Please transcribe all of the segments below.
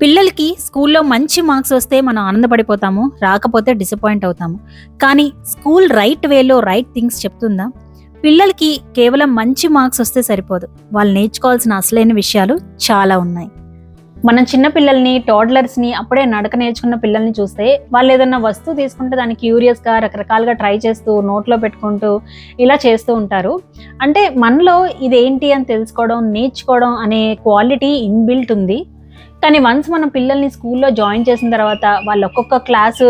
పిల్లలకి స్కూల్లో మంచి మార్క్స్ వస్తే మనం ఆనందపడిపోతాము, రాకపోతే డిసప్పాయింట్ అవుతాము. కానీ స్కూల్ రైట్ వేలో రైట్ థింగ్స్ చెప్తుందా? పిల్లలకి కేవలం మంచి మార్క్స్ వస్తే సరిపోదు. వాళ్ళు నేర్చుకోవాల్సిన అసలైన విషయాలు చాలా ఉన్నాయి. మనం చిన్న పిల్లల్ని, టోడ్లర్స్ని, అప్పుడే నడక నేర్చుకున్న పిల్లల్ని చూస్తే వాళ్ళు ఏదన్నా వస్తువు తీసుకుంటే దాన్ని క్యూరియస్గా రకరకాలుగా ట్రై చేస్తూ నోట్లో పెట్టుకుంటూ ఇలా చేస్తూ ఉంటారు. అంటే మనలో ఇదేంటి అని తెలుసుకోవడం, నేర్చుకోవడం అనే క్వాలిటీ ఇన్బిల్ట్ ఉంది. కానీ వన్స్ మనం పిల్లల్ని స్కూల్లో జాయిన్ చేసిన తర్వాత వాళ్ళు ఒక్కొక్క క్లాసు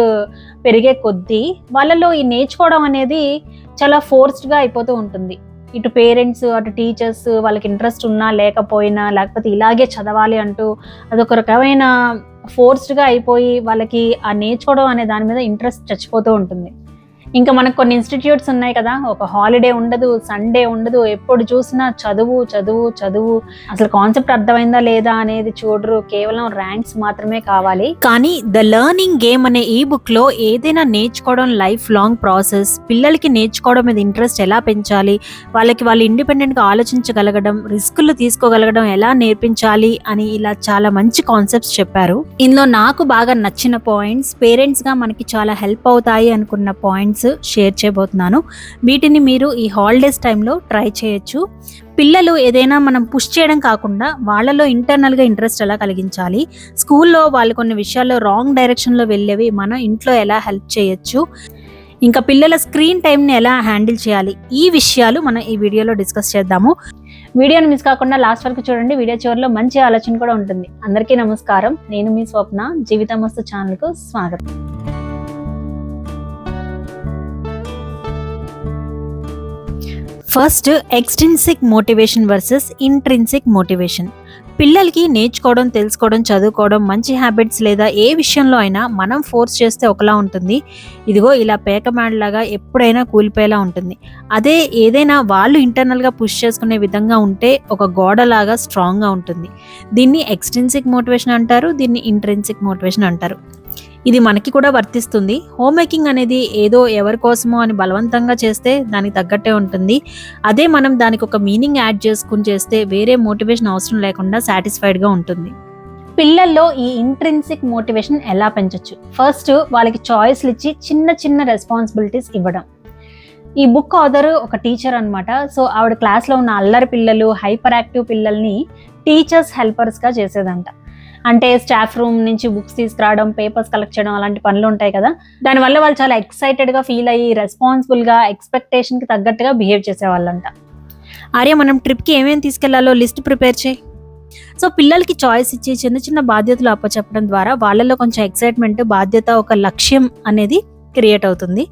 పెరిగే కొద్దీ వాళ్ళలో ఈ నేర్చుకోవడం అనేది చాలా ఫోర్స్డ్గా అయిపోతూ ఉంటుంది. ఇటు పేరెంట్స్, అటు టీచర్స్ వాళ్ళకి ఇంట్రెస్ట్ ఉన్నా లేకపోయినా, లేకపోతే ఇలాగే చదవాలి అంటూ అదొక రకమైన ఫోర్స్డ్గా అయిపోయి వాళ్ళకి ఆ నేర్చుకోవడం అనే దాని మీద ఇంట్రెస్ట్ చచ్చిపోతూ ఉంటుంది. ఇంకా మనకు కొన్ని ఇన్స్టిట్యూట్స్ ఉన్నాయి కదా, ఒక హాలిడే ఉండదు, సండే ఉండదు, ఎప్పుడు చూసినా చదువు చదువు చదువు, అసలు కాన్సెప్ట్ అర్థమైందా లేదా అనేది చూడరు, కేవలం ర్యాంక్స్ మాత్రమే కావాలి. కానీ ద లెర్నింగ్ గేమ్ అనే ఈ బుక్ లో ఏదైనా నేర్చుకోవడం లైఫ్ లాంగ్ ప్రాసెస్, పిల్లలకి నేర్చుకోవడం మీద ఇంట్రెస్ట్ ఎలా పెంచాలి, వాళ్ళు ఇండిపెండెంట్ గా ఆలోచించగలగడం, రిస్కులు తీసుకోగలగడం ఎలా నేర్పించాలి అని ఇలా చాలా మంచి కాన్సెప్ట్స్ చెప్పారు. ఇందులో నాకు బాగా నచ్చిన పాయింట్స్, పేరెంట్స్ గా మనకి చాలా హెల్ప్ అవుతాయి అనుకున్న పాయింట్స్ షేర్ చేయబోతున్నాను. వీటిని మీరు ఈ హాలిడేస్ టైంలో ట్రై చేయొచ్చు. పిల్లలు ఏదైనా మనం పుష్ చేయడం కాకుండా వాళ్ళలో ఇంటర్నల్గా ఇంట్రెస్ట్ ఎలా కలిగించాలి, స్కూల్లో వాళ్ళు కొన్ని విషయాల్లో రాంగ్ డైరెక్షన్లో వెళ్ళేవి మనం ఇంట్లో ఎలా హెల్ప్ చేయొచ్చు, ఇంకా పిల్లల స్క్రీన్ టైంని ఎలా హ్యాండిల్ చేయాలి, ఈ విషయాలు మనం ఈ వీడియోలో డిస్కస్ చేద్దాము. వీడియోని మిస్ కాకుండా లాస్ట్ వరకు చూడండి. వీడియో చివరిలో మంచి ఆలోచన కూడా ఉంటుంది. అందరికీ నమస్కారం, నేను మీ స్వప్న. జీవితమస్తు ఛానల్కు స్వాగతం. First, extrinsic motivation versus intrinsic motivation. పిల్లలకి నేర్చుకోవడం, తెలుసుకోవడం, చదువుకోవడం, మంచి హ్యాబిట్స్ లేదా ఏ విషయంలో అయినా మనం ఫోర్స్ చేస్తే ఒకలా ఉంటుంది, ఇదిగో ఇలా పేకమాడలాగా ఎప్పుడైనా కూలిపోయేలా ఉంటుంది. అదే ఏదైనా వాళ్ళు ఇంటర్నల్గా పుష్ చేసుకునే విధంగా ఉంటే ఒక గోడలాగా స్ట్రాంగ్గా ఉంటుంది. దీన్ని ఎక్స్ట్రిన్సిక్ మోటివేషన్ అంటారు, దీన్ని ఇంట్రిన్సిక్ మోటివేషన్ అంటారు. ఇది మనకి కూడా వర్తిస్తుంది. హోమ్ మేకింగ్ అనేది ఏదో ఎవరి కోసమో అని బలవంతంగా చేస్తే దానికి తగ్గట్టే ఉంటుంది. అదే మనం దానికి ఒక మీనింగ్ యాడ్ చేసుకుని చేస్తే వేరే మోటివేషన్ అవసరం లేకుండా సాటిస్ఫైడ్గా ఉంటుంది. పిల్లల్లో ఈ ఇంట్రిన్సిక్ మోటివేషన్ ఎలా పెంచొచ్చు? ఫస్ట్, వాళ్ళకి చాయిస్లు ఇచ్చి చిన్న చిన్న రెస్పాన్సిబిలిటీస్ ఇవ్వడం. ఈ బుక్ ఆథర్ ఒక టీచర్ అనమాట. సో ఆవిడ క్లాస్లో ఉన్న అల్లరి పిల్లలు, హైపర్ యాక్టివ్ పిల్లల్ని టీచర్స్ హెల్పర్స్గా చేసేదంట. అంటే స్టాఫ్ రూమ్ నుంచి బుక్స్ తీసుకురావడం, పేపర్స్ కలెక్ట్ చేయడం, అలాంటి పనులు ఉంటాయి కదా, దానివల్ల వాళ్ళు చాలా ఎక్సైటెడ్గా ఫీల్ అయ్యి రెస్పాన్సిబుల్గా, ఎక్స్పెక్టేషన్కి తగ్గట్టుగా బిహేవ్ చేసేవాళ్ళంట. ఆర్య, మనం ట్రిప్కి ఏమేమి తీసుకెళ్లాలో లిస్ట్ ప్రిపేర్ చేయి. సో పిల్లలకి చాయిస్ ఇచ్చి చిన్న చిన్న బాధ్యతలు అప్పచెప్పడం ద్వారా వాళ్ళలో కొంచెం ఎక్సైట్మెంట్, బాధ్యత, ఒక లక్ష్యం అనేది క్రియేట్ అవుతుంది.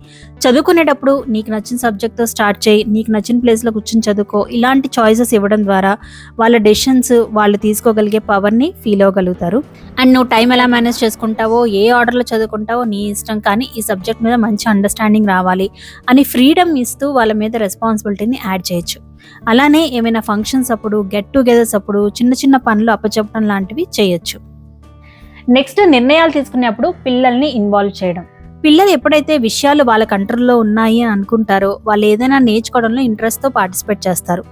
చదువుకునేటప్పుడు నీకు నచ్చిన సబ్జెక్ట్తో స్టార్ట్ చేయి, నీకు నచ్చిన ప్లేస్లో కూర్చొని చదువుకో, ఇలాంటి చాయిసెస్ ఇవ్వడం ద్వారా వాళ్ళ డెసిషన్స్ వాళ్ళు తీసుకోగలిగే పవర్ని ఫీల్ అవ్వగలుగుతారు. అండ్ నువ్వు టైం ఎలా మేనేజ్ చేసుకుంటావో, ఏ ఆర్డర్లో చదువుకుంటావో నీ ఇష్టం, కానీ ఈ సబ్జెక్ట్ మీద మంచి అండర్స్టాండింగ్ రావాలి అని ఫ్రీడమ్ ఇస్తూ వాళ్ళ మీద రెస్పాన్సిబిలిటీని యాడ్ చేయొచ్చు. అలానే ఏమైనా ఫంక్షన్స్ అప్పుడు, గెట్ టుగెదర్స్ అప్పుడు చిన్న చిన్న పనులు అప్పచెప్పడం లాంటివి చేయొచ్చు. నెక్స్ట్, నిర్ణయాలు తీసుకునేప్పుడు పిల్లల్ని ఇన్వాల్వ్ చేయడం. పిల్లలు ఎప్పుడైతే విషయాలు వాళ్ళ కంట్రోల్లో ఉన్నాయి అని అనుకుంటారో వాళ్ళు ఏదైనా నేర్చుకోవడంలో ఇంట్రెస్ట్తో పార్టిసిపేట్ చేస్తారు.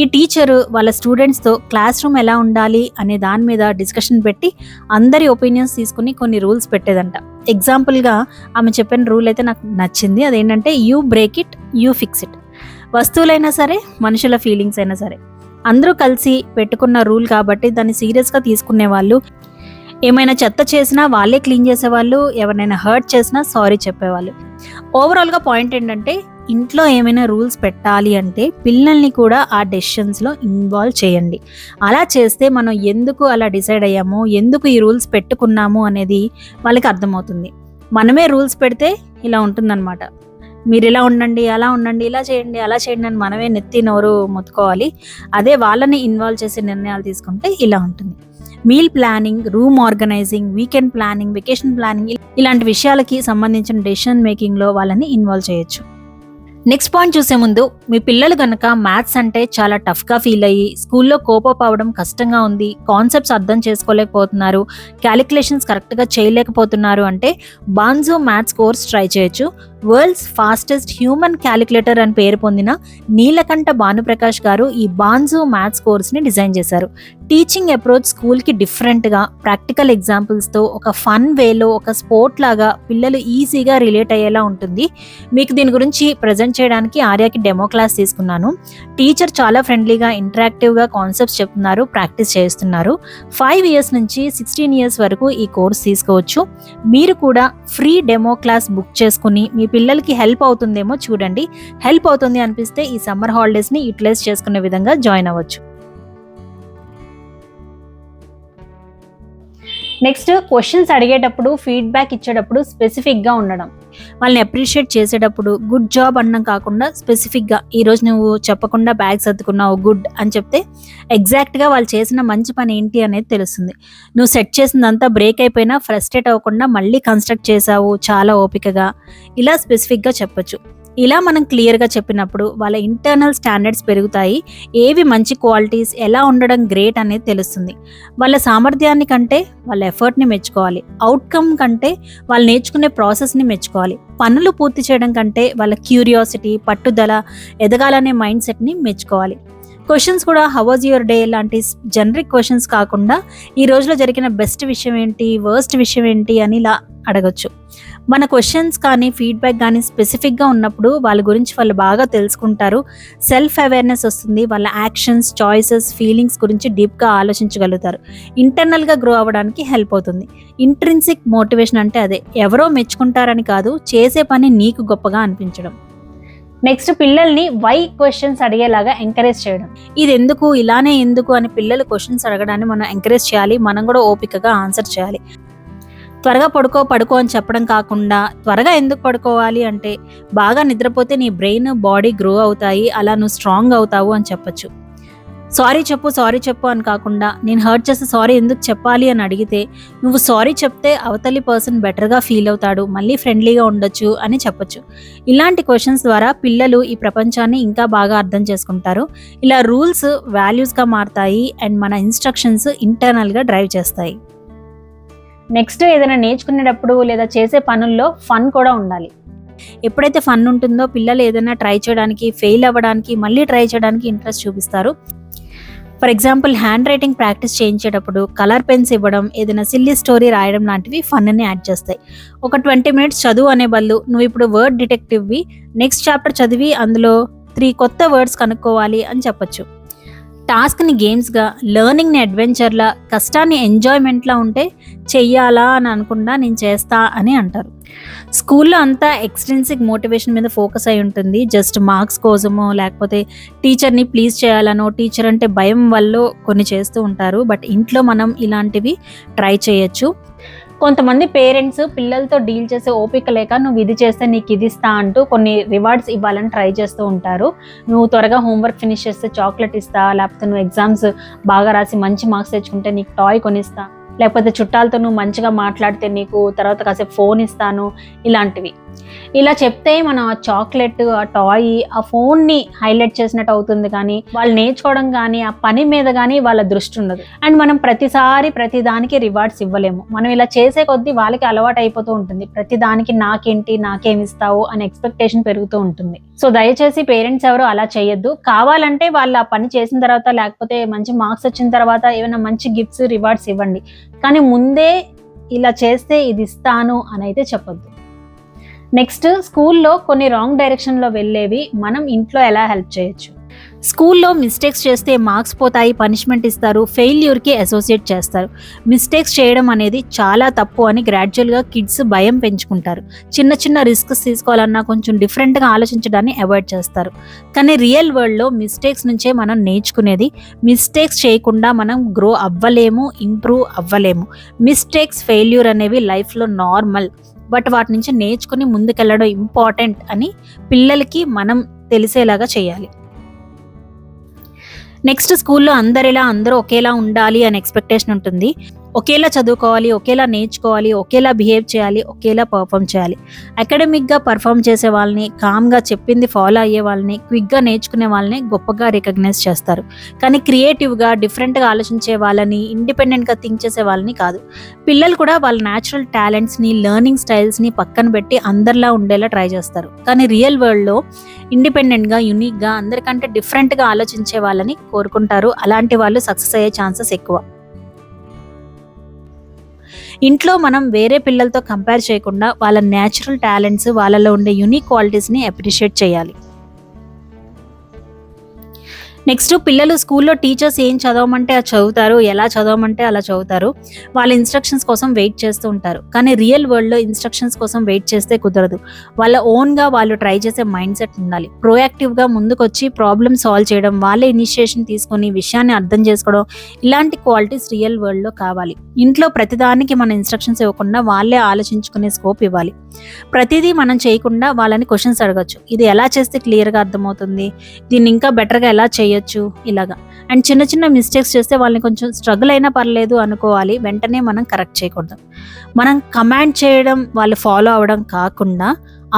ఈ టీచరు వాళ్ళ స్టూడెంట్స్తో క్లాస్ రూమ్ ఎలా ఉండాలి అనే దాని మీద డిస్కషన్ పెట్టి అందరి ఒపీనియన్స్ తీసుకుని కొన్ని రూల్స్ పెట్టేదంట. ఎగ్జాంపుల్గా ఆమె చెప్పిన రూల్ అయితే నాకు నచ్చింది. అదేంటంటే, you break it, you fix it. వస్తువులైనా సరే, మనుషుల ఫీలింగ్స్ అయినా సరే, అందరూ కలిసి పెట్టుకున్న రూల్ కాబట్టి దాన్ని సీరియస్గా తీసుకునే వాళ్ళు. ఏమైనా చెత్త చేసినా వాళ్ళే క్లీన్ చేసేవాళ్ళు, ఎవరినైనా హర్ట్ చేసినా సారీ చెప్పేవాళ్ళు. ఓవరాల్గా పాయింట్ ఏంటంటే, ఇంట్లో ఏమైనా రూల్స్ పెట్టాలి అంటే పిల్లల్ని కూడా ఆ డెసిషన్స్లో ఇన్వాల్వ్ చేయండి. అలా చేస్తే మనం ఎందుకు అలా డిసైడ్ అయ్యామో, ఎందుకు ఈ రూల్స్ పెట్టుకున్నాము అనేది వాళ్ళకి అర్థమవుతుంది. మనమే రూల్స్ పెడితే ఇలా ఉంటుందన్నమాట. మీరు ఇలా ఉండండి, అలా ఉండండి, ఇలా చేయండి, అలా చేయండి అని మనమే నెత్తి నోరు మొత్తుకోవాలి. అదే వాళ్ళని ఇన్వాల్వ్ చేసే నిర్ణయాలు తీసుకుంటే ఇలా ఉంటుంది. Meal planning, room organising, weekend planning, vacation planning, ఇలాంటి విషయాలకి సంబంధించిన డెసిషన్ మేకింగ్లో వాళ్ళని ఇన్వాల్వ్ చేయొచ్చు. నెక్స్ట్ పాయింట్ చూసే ముందు, మీ పిల్లలు కనుక మ్యాథ్స్ అంటే చాలా టఫ్గా ఫీల్ అయ్యి స్కూల్లో కోపప్ అవ్వడం కష్టంగా ఉంది, కాన్సెప్ట్స్ అర్థం చేసుకోలేకపోతున్నారు, క్యాలిక్యులేషన్స్ కరెక్ట్గా చేయలేకపోతున్నారు అంటే బాన్జో మ్యాథ్స్ కోర్స్ ట్రై చేయొచ్చు. వరల్డ్స్ ఫాస్టెస్ట్ హ్యూమన్ క్యాలిక్యులేటర్ అని పేరు పొందిన నీలకంఠ భానుప్రకాష్ గారు ఈ బాన్జు మ్యాథ్స్ కోర్స్ని డిజైన్ చేశారు. టీచింగ్ అప్రోచ్ స్కూల్కి డిఫరెంట్గా ప్రాక్టికల్ ఎగ్జాంపుల్స్తో ఒక ఫన్ వేలో ఒక స్పోర్ట్ లాగా పిల్లలు ఈజీగా రిలేట్ అయ్యేలా ఉంటుంది. మీకు దీని గురించి ప్రజెంట్ చేయడానికి ఆర్యాకి డెమో క్లాస్ తీసుకున్నాను. టీచర్ చాలా ఫ్రెండ్లీగా ఇంటరాక్టివ్గా కాన్సెప్ట్స్ చెప్తున్నారు, ప్రాక్టీస్ చేస్తున్నారు. 5 years నుంచి 16 years వరకు ఈ కోర్స్ తీసుకోవచ్చు. మీరు కూడా ఫ్రీ డెమో క్లాస్ బుక్ చేసుకుని మీ పిల్లలకి హెల్ప్ అవుతుందేమో చూడండి. హెల్ప్ అవుతుంది అనిపిస్తే ఈ సమ్మర్ హాలిడేస్ని యూటిలైజ్ చేసుకునే విధంగా జాయిన్ అవ్వచ్చు. నెక్స్ట్, క్వశ్చన్స్ అడిగేటప్పుడు ఫీడ్బ్యాక్ ఇచ్చేటప్పుడు స్పెసిఫిక్గా ఉండడం. వాళ్ళని అప్రిషియేట్ చేసేటప్పుడు గుడ్ జాబ్ అనడం కాకుండా స్పెసిఫిక్గా, ఈరోజు నువ్వు చెప్పకుండా బ్యాగ్ సర్దుకున్నావు గుడ్ అని చెప్తే ఎగ్జాక్ట్గా వాళ్ళు చేసిన మంచి పని ఏంటి అనేది తెలుస్తుంది. నువ్వు సెట్ చేసిందంతా బ్రేక్ అయిపోయినా ఫ్రస్ట్రేట్ అవ్వకుండా మళ్ళీ కన్స్ట్రక్ట్ చేసావు చాలా ఓపికగా, ఇలా స్పెసిఫిక్గా చెప్పొచ్చు. ఇలా మనం క్లియర్గా చెప్పినప్పుడు వాళ్ళ ఇంటర్నల్ స్టాండర్డ్స్ పెరుగుతాయి. ఏవి మంచి క్వాలిటీస్, ఎలా ఉండడం గ్రేట్ అనేది తెలుస్తుంది. వాళ్ళ సామర్థ్యాన్ని కంటే వాళ్ళ ఎఫర్ట్ని మెచ్చుకోవాలి. అవుట్కమ్ కంటే వాళ్ళు నేర్చుకునే ప్రాసెస్ని మెచ్చుకోవాలి. పనులు పూర్తి చేయడం కంటే వాళ్ళ క్యూరియాసిటీ, పట్టుదల, ఎదగాలనే మైండ్ సెట్ని మెచ్చుకోవాలి. క్వశ్చన్స్ కూడా హౌ వాజ్ యువర్ డే లాంటి జనరిక్ క్వశ్చన్స్ కాకుండా ఈ రోజులో జరిగిన బెస్ట్ విషయం ఏంటి, వర్స్ట్ విషయం ఏంటి అని ఇలా అడగచ్చు. మన క్వశ్చన్స్ కానీ ఫీడ్బ్యాక్ కానీ స్పెసిఫిక్గా ఉన్నప్పుడు వాళ్ళ గురించి వాళ్ళు బాగా తెలుసుకుంటారు. సెల్ఫ్ అవేర్నెస్ వస్తుంది. వాళ్ళ యాక్షన్స్, చాయిసెస్, ఫీలింగ్స్ గురించి డీప్గా ఆలోచించగలుగుతారు. ఇంటర్నల్గా గ్రో అవ్వడానికి హెల్ప్ అవుతుంది. ఇంట్రిన్సిక్ మోటివేషన్ అంటే అదే, ఎవరో మెచ్చుకుంటారని కాదు, చేసే పని నీకు గొప్పగా అనిపించడం. నెక్స్ట్, పిల్లల్ని వై క్వశ్చన్స్ అడిగేలాగా ఎంకరేజ్ చేయడం. ఇది ఎందుకు, ఇలానే ఎందుకు అని పిల్లలు క్వశ్చన్స్ అడగడాన్ని మనం ఎంకరేజ్ చేయాలి. మనం కూడా ఓపికగా ఆన్సర్ చేయాలి. త్వరగా పడుకో అని చెప్పడం కాకుండా, త్వరగా ఎందుకు పడుకోవాలి అంటే బాగా నిద్రపోతే నీ బ్రెయిన్, బాడీ గ్రో అవుతాయి, అలా నువ్వు స్ట్రాంగ్ అవుతావు అని చెప్పచ్చు. సారీ చెప్పు అని కాకుండా, నేను హర్ట్ చేస్తే సారీ ఎందుకు చెప్పాలి అని అడిగితే, నువ్వు సారీ చెప్తే అవతలి పర్సన్ బెటర్గా ఫీల్ అవుతాడు, మళ్ళీ ఫ్రెండ్లీగా ఉండొచ్చు అని చెప్పొచ్చు. ఇలాంటి క్వశ్చన్స్ ద్వారా పిల్లలు ఈ ప్రపంచాన్ని ఇంకా బాగా అర్థం చేసుకుంటారు. ఇలా రూల్స్ వాల్యూస్గా మారుతాయి అండ్ మన ఇన్స్ట్రక్షన్స్ ఇంటర్నల్గా డ్రైవ్ చేస్తాయి. నెక్స్ట్, ఏదైనా నేర్చుకునేటప్పుడు లేదా చేసే పనుల్లో ఫన్ కూడా ఉండాలి. ఎప్పుడైతే ఫన్ ఉంటుందో పిల్లలు ఏదైనా ట్రై చేయడానికి, ఫెయిల్ అవ్వడానికి, మళ్ళీ ట్రై చేయడానికి ఇంట్రెస్ట్ చూపిస్తారు. For example, handwriting practice చేయించేటప్పుడు కలర్ పెన్స్ ఇవ్వడం, ఏదైనా సిల్లీ స్టోరీ రాయడం లాంటివి ఫన్ని యాడ్ చేస్తాయి. ఒక 20 minutes చదువు అనే బదులు నువ్వు ఇప్పుడు వర్డ్ డిటెక్టివ్వి, నెక్స్ట్ చాప్టర్ చదివి అందులో 3 కొత్త వర్డ్స్ కనుక్కోవాలి అని చెప్పొచ్చు. టాస్క్ని గేమ్స్గా, లెర్నింగ్ని అడ్వెంచర్లా, కష్టాన్ని ఎంజాయ్మెంట్లా ఉంటే చెయ్యాలా అని అనుకుండా నేను చేస్తా అని అంటారు. స్కూల్లో అంతా ఎక్స్ట్రిన్సిక్ మోటివేషన్ మీద ఫోకస్ అయి ఉంటుంది. జస్ట్ మార్క్స్ కోసమో లేకపోతే టీచర్ని ప్లీజ్ చేయాలనో, టీచర్ అంటే భయం వల్ల కొన్ని చేస్తూ ఉంటారు. బట్ ఇంట్లో మనం ఇలాంటివి ట్రై చేయొచ్చు. కొంతమంది పేరెంట్స్ పిల్లలతో డీల్ చేసే ఓపిక లేక నువ్వు ఇది చేస్తే నీకు ఇది ఇస్తా అంటూ కొన్ని రివార్డ్స్ ఇవ్వాలని ట్రై చేస్తూ ఉంటారు. నువ్వు త్వరగా హోంవర్క్ ఫినిష్ చేస్తే చాక్లెట్ ఇస్తా, లేకపోతే నువ్వు ఎగ్జామ్స్ బాగా రాసి మంచి మార్క్స్ తెచ్చుకుంటే నీకు టాయ్ కొనిస్తా, లేకపోతే చుట్టాలతో నువ్వు మంచిగా మాట్లాడితే నీకు తర్వాత కాసేపు ఫోన్ ఇస్తాను, ఇలాంటివి. ఇలా చెప్తే మనం ఆ చాక్లెట్, ఆ టాయ్, ఆ ఫోన్ని హైలైట్ చేసినట్టు అవుతుంది, కానీ వాళ్ళు నేర్చుకోవడం కానీ ఆ పని మీద కానీ వాళ్ళ దృష్టి ఉండదు. అండ్ మనం ప్రతిదానికి రివార్డ్స్ ఇవ్వలేము. మనం ఇలా చేసే కొద్దీ వాళ్ళకి అలవాటు అయిపోతూ ఉంటుంది. ప్రతిదానికి నాకేమిస్తావు అనే ఎక్స్పెక్టేషన్ పెరుగుతూ ఉంటుంది. సో దయచేసి పేరెంట్స్ ఎవరు అలా చేయొద్దు. కావాలంటే వాళ్ళు ఆ పని చేసిన తర్వాత, లేకపోతే మంచి మార్క్స్ వచ్చిన తర్వాత ఏమైనా మంచి గిఫ్ట్స్, రివార్డ్స్ ఇవ్వండి. కానీ ముందే ఇలా చేస్తే ఇది ఇస్తాను అని అయితే చెప్పొద్దు. నెక్స్ట్, స్కూల్లో కొన్ని రాంగ్ డైరెక్షన్లో వెళ్ళేవి మనం ఇంట్లో ఎలా హెల్ప్ చేయొచ్చు. స్కూల్లో మిస్టేక్స్ చేస్తే మార్క్స్ పోతాయి, పనిష్మెంట్ ఇస్తారు, ఫెయిల్యూర్కి అసోసియేట్ చేస్తారు. మిస్టేక్స్ చేయడం అనేది చాలా తప్పు అని గ్రాడ్యువల్గా కిడ్స్ భయం పెంచుకుంటారు. చిన్న రిస్క్స్ తీసుకోవాలన్నా కొంచెం డిఫరెంట్గా ఆలోచించడాన్ని అవాయిడ్ చేస్తారు. కానీ రియల్ వరల్డ్లో మిస్టేక్స్ నుంచే మనం నేర్చుకునేది. మిస్టేక్స్ చేయకుండా మనం గ్రో అవ్వలేము, ఇంప్రూవ్ అవ్వలేము. మిస్టేక్స్, ఫెయిల్యూర్ అనేవి లైఫ్లో నార్మల్. బట్ వాటి నుంచి నేర్చుకుని ముందుకెళ్ళడం ఇంపార్టెంట్ అని పిల్లలకి మనం తెలిసేలాగా చేయాలి. నెక్స్ట్ స్కూల్లో అందరూ ఒకేలా ఉండాలి అనే ఎక్స్పెక్టేషన్ ఉంటుంది. ఒకేలా చదువుకోవాలి, ఒకేలా నేర్చుకోవాలి, ఒకేలా బిహేవ్ చేయాలి, ఒకేలా పర్ఫామ్ చేయాలి. అకాడమిక్గా పర్ఫామ్ చేసే వాళ్ళని, కామ్గా చెప్పింది ఫాలో అయ్యే వాళ్ళని, క్విక్గా నేర్చుకునే వాళ్ళని గొప్పగా రికగ్నైజ్ చేస్తారు. కానీ క్రియేటివ్గా డిఫరెంట్గా ఆలోచించే వాళ్ళని, ఇండిపెండెంట్గా థింక్ చేసే వాళ్ళని కాదు. పిల్లలు కూడా వాళ్ళ న్యాచురల్ టాలెంట్స్ని, లెర్నింగ్ స్టైల్స్ని పక్కన పెట్టి అందరిలా ఉండేలా ట్రై చేస్తారు. కానీ రియల్ వరల్డ్లో ఇండిపెండెంట్గా, యూనిక్గా, అందరికంటే డిఫరెంట్గా ఆలోచించే వాళ్ళని కోరుకుంటారు. అలాంటి వాళ్ళు సక్సెస్ అయ్యే ఛాన్సెస్ ఎక్కువ. ఇంట్లో మనం వేరే పిల్లలతో కంపేర్ చేయకుండా వాళ్ళ న్యాచురల్ టాలెంట్స్, వాళ్ళలో ఉండే యూనిక్ క్వాలిటీస్ని అప్రిషియేట్ చేయాలి. నెక్స్ట్ పిల్లలు స్కూల్లో టీచర్స్ ఏం చదవమంటే అది చదువుతారు, ఎలా చదవమంటే అలా చదువుతారు. వాళ్ళ ఇన్స్ట్రక్షన్స్ కోసం వెయిట్ చేస్తూ ఉంటారు. కానీ రియల్ వరల్డ్లో ఇన్స్ట్రక్షన్స్ కోసం వెయిట్ చేస్తే కుదరదు. వాళ్ళ ఓన్గా వాళ్ళు ట్రై చేసే మైండ్ సెట్ ఉండాలి. ప్రోయాక్టివ్గా ముందుకొచ్చి ప్రాబ్లమ్ సాల్వ్ చేయడం, వాళ్ళే ఇనిషియేషన్ తీసుకొని విషయాన్ని అర్థం చేసుకోవడం, ఇలాంటి క్వాలిటీస్ రియల్ వరల్డ్లో కావాలి. ఇంట్లో ప్రతిదానికి మన ఇన్స్ట్రక్షన్స్ ఇవ్వకుండా వాళ్ళే ఆలోచించుకునే స్కోప్ ఇవ్వాలి. ప్రతిదీ మనం చేయకుండా వాళ్ళని క్వశ్చన్స్ అడగచ్చు. ఇది ఎలా చేస్తే క్లియర్గా అర్థమవుతుంది, దీన్ని ఇంకా బెటర్గా ఎలా చేయొచ్చు, ఇలాగా. అండ్ చిన్న చిన్న మిస్టేక్స్ చేస్తే వాళ్ళని కొంచెం స్ట్రగుల్ అయినా పర్లేదు అనుకోవాలి. వెంటనే మనం కరెక్ట్ చేయకూడదు. మనం కమాండ్ చేయడం, వాళ్ళు ఫాలో అవ్వడం కాకుండా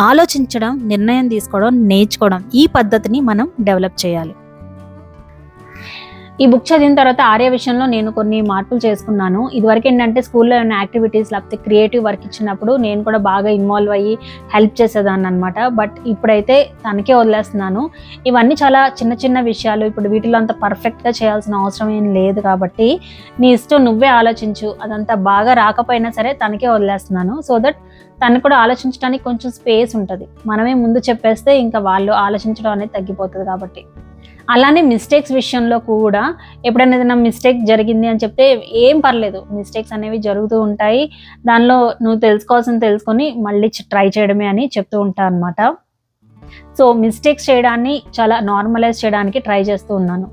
ఆలోచించడం, నిర్ణయం తీసుకోవడం, నేర్చుకోవడం, ఈ పద్ధతిని మనం డెవలప్ చేయాలి. ఈ బుక్ చదివిన తర్వాత ఆర్య విషయంలో నేను కొన్ని మార్పులు చేసుకున్నాను. ఇదివరకు ఏంటంటే స్కూల్లో ఏమైనా యాక్టివిటీస్ లేకపోతే క్రియేటివ్ వర్క్ ఇచ్చినప్పుడు నేను కూడా బాగా ఇన్వాల్వ్ అయ్యి హెల్ప్ చేసేదాన్ని అనమాట. బట్ ఇప్పుడైతే తనకే వదిలేస్తున్నాను. ఇవన్నీ చాలా చిన్న చిన్న విషయాలు, ఇప్పుడు వీటిలో అంత పర్ఫెక్ట్గా చేయాల్సిన అవసరం ఏం లేదు కాబట్టి నీ ఇష్టం, నువ్వే ఆలోచించు. అదంతా బాగా రాకపోయినా సరే తనకే వదిలేస్తున్నాను. సో దట్ తను కూడా ఆలోచించడానికి కొంచెం స్పేస్ ఉంటుంది. మనమే ముందు చెప్పేస్తే ఇంకా వాళ్ళు ఆలోచించడం అనేది తగ్గిపోతుంది కాబట్టి. అలానే మిస్టేక్స్ విషయంలో కూడా ఎప్పుడైనా ఏదైనా మిస్టేక్ జరిగింది అని చెప్తే ఏం పర్లేదు, మిస్టేక్స్ అనేవి జరుగుతూ ఉంటాయి, దానిలో నువ్వు తెలుసుకోవాల్సింది తెలుసుకొని మళ్ళీ ట్రై చేయడమే అని చెప్తూ ఉంటాను అనమాట. సో మిస్టేక్స్ చేయడాన్ని చాలా నార్మలైజ్ చేయడానికి ట్రై చేస్తూ ఉన్నాను.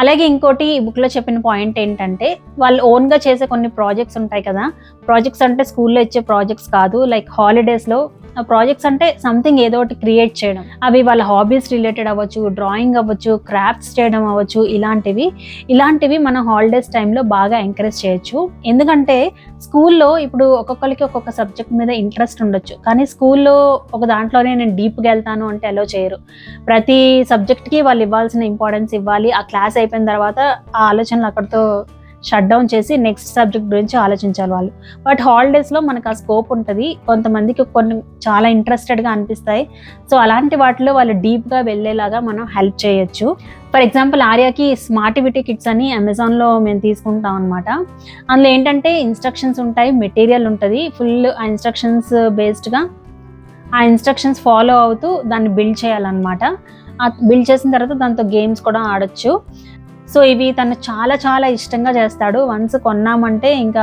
అలాగే ఇంకోటి ఈ బుక్లో చెప్పిన పాయింట్ ఏంటంటే, వాళ్ళు ఓన్గా చేసే కొన్ని ప్రాజెక్ట్స్ ఉంటాయి కదా. ప్రాజెక్ట్స్ అంటే స్కూల్లో ఇచ్చే ప్రాజెక్ట్స్ కాదు, లైక్ హాలిడేస్లో ప్రాజెక్ట్స్ అంటే సంథింగ్ ఏదో ఒకటి క్రియేట్ చేయడం. అవి వాళ్ళ హాబీస్ రిలేటెడ్ అవ్వచ్చు, డ్రాయింగ్ అవ్వచ్చు, క్రాఫ్ట్స్ చేయడం అవ్వచ్చు. ఇలాంటివి మన హాలిడేస్ టైంలో బాగా ఎంకరేజ్ చేయొచ్చు. ఎందుకంటే స్కూల్లో ఇప్పుడు ఒక్కొక్కరికి ఒక్కొక్క సబ్జెక్ట్ మీద ఇంట్రెస్ట్ ఉండొచ్చు, కానీ స్కూల్లో ఒక దాంట్లోనే నేను డీప్గా వెళ్తాను అంటే అలో చేయరు. ప్రతి సబ్జెక్ట్కి వాళ్ళు ఇవ్వాల్సిన ఇంపార్టెన్స్ ఇవ్వాలి. ఆ క్లాస్ అయిపోయిన తర్వాత ఆ ఆలోచనలు అక్కడితో షట్ డౌన్ చేసి నెక్స్ట్ సబ్జెక్ట్ గురించి ఆలోచించాలి వాళ్ళు. బట్ హాలిడేస్లో మనకు ఆ స్కోప్ ఉంటుంది. కొంతమందికి కొన్ని చాలా ఇంట్రెస్టెడ్గా అనిపిస్తాయి. సో అలాంటి వాటిలో వాళ్ళు డీప్గా వెళ్ళేలాగా మనం హెల్ప్ చేయొచ్చు. ఫర్ ఎగ్జాంపుల్ ఆర్యాకి స్మార్టివిటీ కిట్స్ అని అమెజాన్లో మేము తీసుకుంటాం అనమాట. అందులో ఏంటంటే ఇన్స్ట్రక్షన్స్ ఉంటాయి, మెటీరియల్ ఉంటుంది, ఫుల్ ఆ ఇన్స్ట్రక్షన్స్ బేస్డ్గా ఆ ఇన్స్ట్రక్షన్స్ ఫాలో అవుతూ దాన్ని బిల్డ్ చేయాలన్నమాట. బిల్డ్ చేసిన తర్వాత దాంతో గేమ్స్ కూడా ఆడొచ్చు. సో ఇవి తను చాలా చాలా ఇష్టంగా చేస్తాడు. వన్స్ కొన్నామంటే ఇంకా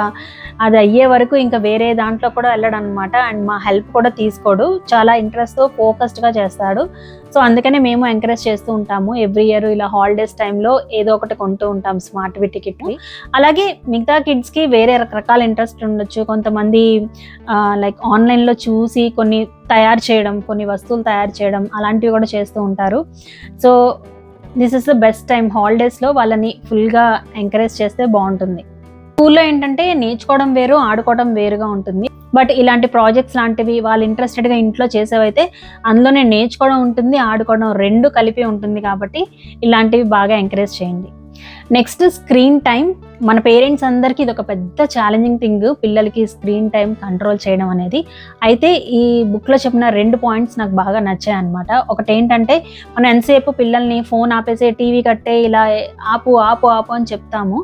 అది అయ్యే వరకు ఇంకా వేరే దాంట్లో కూడా వెళ్ళడం అనమాట. అండ్ మా హెల్ప్ కూడా తీసుకోడు, చాలా ఇంట్రెస్ట్తో ఫోకస్డ్గా చేస్తాడు. సో అందుకనే మేము ఎంకరేజ్ చేస్తూ ఉంటాము. ఎవ్రీ ఇయర్ ఇలా హాలిడేస్ టైంలో ఏదో ఒకటి కొంటూ ఉంటాం స్మార్టివిటీ కిట్ని. అలాగే మిగతా కిడ్స్కి వేరే రకరకాల ఇంట్రెస్ట్ ఉండొచ్చు. కొంతమంది లైక్ ఆన్లైన్లో చూసి కొన్ని తయారు చేయడం, కొన్ని వస్తువులు తయారు చేయడం, అలాంటివి కూడా చేస్తూ ఉంటారు. So this is the best time. హాలిడేస్లో వాళ్ళని ఫుల్గా ఎంకరేజ్ చేస్తే బాగుంటుంది. స్కూల్లో ఏంటంటే నేర్చుకోవడం వేరు, ఆడుకోవడం వేరుగా ఉంటుంది. బట్ ఇలాంటి ప్రాజెక్ట్స్ లాంటివి వాళ్ళు ఇంట్రెస్టెడ్గా ఇంట్లో చేసేవైతే అందులోనే నేర్చుకోవడం ఉంటుంది, ఆడుకోవడం రెండు కలిపి ఉంటుంది. కాబట్టి ఇలాంటివి బాగా ఎంకరేజ్ చేయండి. Next screen time. మన పేరెంట్స్ అందరికీ ఇది ఒక పెద్ద ఛాలెంజింగ్ థింగ్, పిల్లలకి స్క్రీన్ టైం కంట్రోల్ చేయడం అనేది. అయితే ఈ బుక్లో చెప్పిన 2 పాయింట్స్ నాకు బాగా నచ్చాయి అనమాట. ఒకటి ఏంటంటే, మనం ఎంతసేపు పిల్లల్ని ఫోన్ ఆపేసే, టీవీ కట్టే, ఇలా ఆపు ఆపు ఆపు అని చెప్తాము.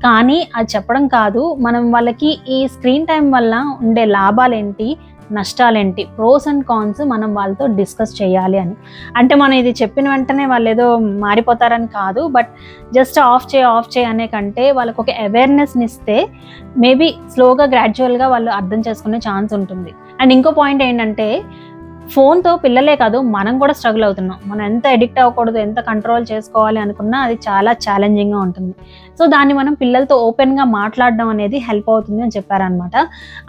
కానీ అది చెప్పడం కాదు, మనం వాళ్ళకి ఈ స్క్రీన్ టైం వల్ల ఉండే లాభాలేంటి, నష్టాలేంటి, ప్రోస్ అండ్ కాన్స్ మనం వాళ్ళతో డిస్కస్ చేయాలి అని. అంటే మనం ఇది చెప్పిన వెంటనే వాళ్ళు ఏదో మారిపోతారని కాదు, బట్ జస్ట్ ఆఫ్ చేయి అనే కంటే వాళ్ళకు ఒక అవేర్నెస్ని ఇస్తే మేబీ స్లోగా గ్రాడ్యువల్గా వాళ్ళు అర్థం చేసుకునే ఛాన్స్ ఉంటుంది. అండ్ ఇంకో పాయింట్ ఏంటంటే, ఫోన్తో పిల్లలే కాదు, మనం కూడా స్ట్రగుల్ అవుతున్నాం. మనం ఎంత అడిక్ట్ అవ్వకూడదు, ఎంత కంట్రోల్ చేసుకోవాలి అనుకున్నా అది చాలా ఛాలెంజింగ్గా ఉంటుంది. సో దాన్ని మనం పిల్లలతో ఓపెన్గా మాట్లాడడం అనేది హెల్ప్ అవుతుంది అని చెప్పారనమాట.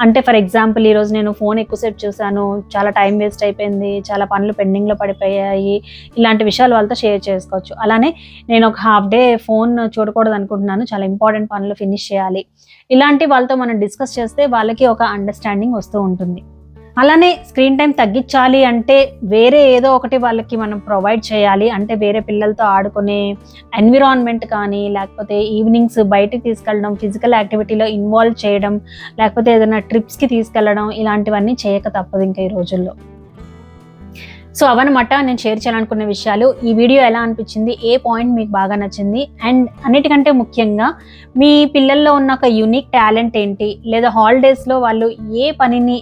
అంటే ఫర్ ఎగ్జాంపుల్, ఈరోజు నేను ఫోన్ ఎక్కువసేపు చూశాను, చాలా టైం వేస్ట్ అయిపోయింది, చాలా పనులు పెండింగ్లో పడిపోయాయి, ఇలాంటి విషయాలు వాళ్ళతో షేర్ చేసుకోవచ్చు. అలానే నేను ఒక హాఫ్ డే ఫోన్ చూడకూడదు అనుకుంటున్నాను, చాలా ఇంపార్టెంట్ పనులు ఫినిష్ చేయాలి, ఇలాంటి వాళ్ళతో మనం డిస్కస్ చేస్తే వాళ్ళకి ఒక అండర్స్టాండింగ్ వస్తూ ఉంటుంది. అలానే స్క్రీన్ టైం తగ్గించాలి అంటే వేరే ఏదో ఒకటి వాళ్ళకి మనం ప్రొవైడ్ చేయాలి. అంటే వేరే పిల్లలతో ఆడుకునే ఎన్విరాన్మెంట్ కానీ, లేకపోతే ఈవినింగ్స్ బయటికి తీసుకెళ్ళడం, ఫిజికల్ యాక్టివిటీలో ఇన్వాల్వ్ చేయడం, లేకపోతే ఏదైనా ట్రిప్స్కి తీసుకెళ్ళడం, ఇలాంటివన్నీ చేయక తప్పదు ఇంకా ఈ రోజుల్లో. సో అవన్నమాట నేను షేర్ చేయాలనుకున్న విషయాలు. ఈ వీడియో ఎలా అనిపించింది, ఏ పాయింట్ మీకు బాగా నచ్చింది, అండ్ అన్నిటికంటే ముఖ్యంగా మీ పిల్లల్లో ఉన్న ఒక యూనిక్ టాలెంట్ ఏంటి, లేదా హాలిడేస్లో వాళ్ళు ఏ పనిని,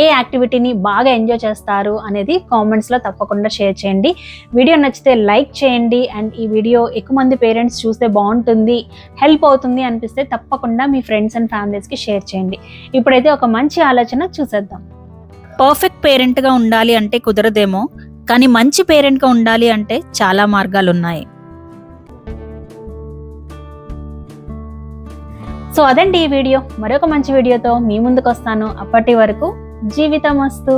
ఏ యాక్టివిటీని బాగా ఎంజాయ్ చేస్తారు అనేది కామెంట్స్లో తప్పకుండా షేర్ చేయండి. వీడియో నచ్చితే లైక్ చేయండి, అండ్ ఈ వీడియో ఎక్కువ మంది పేరెంట్స్ చూస్తే బాగుంటుంది, హెల్ప్ అవుతుంది అనిపిస్తే తప్పకుండా మీ ఫ్రెండ్స్ అండ్ ఫ్యామిలీస్కి షేర్ చేయండి. ఇప్పుడైతే ఒక మంచి ఆలోచన చూసేద్దాం. పర్ఫెక్ట్ పేరెంట్గా ఉండాలి అంటే కుదరదేమో, కానీ మంచి పేరెంట్గా ఉండాలి అంటే చాలా మార్గాలున్నాయి. సో అదండి ఈ వీడియో. మరొక మంచి వీడియోతో మీ ముందుకు వస్తాను. అప్పటి వరకు జీవితమస్తు.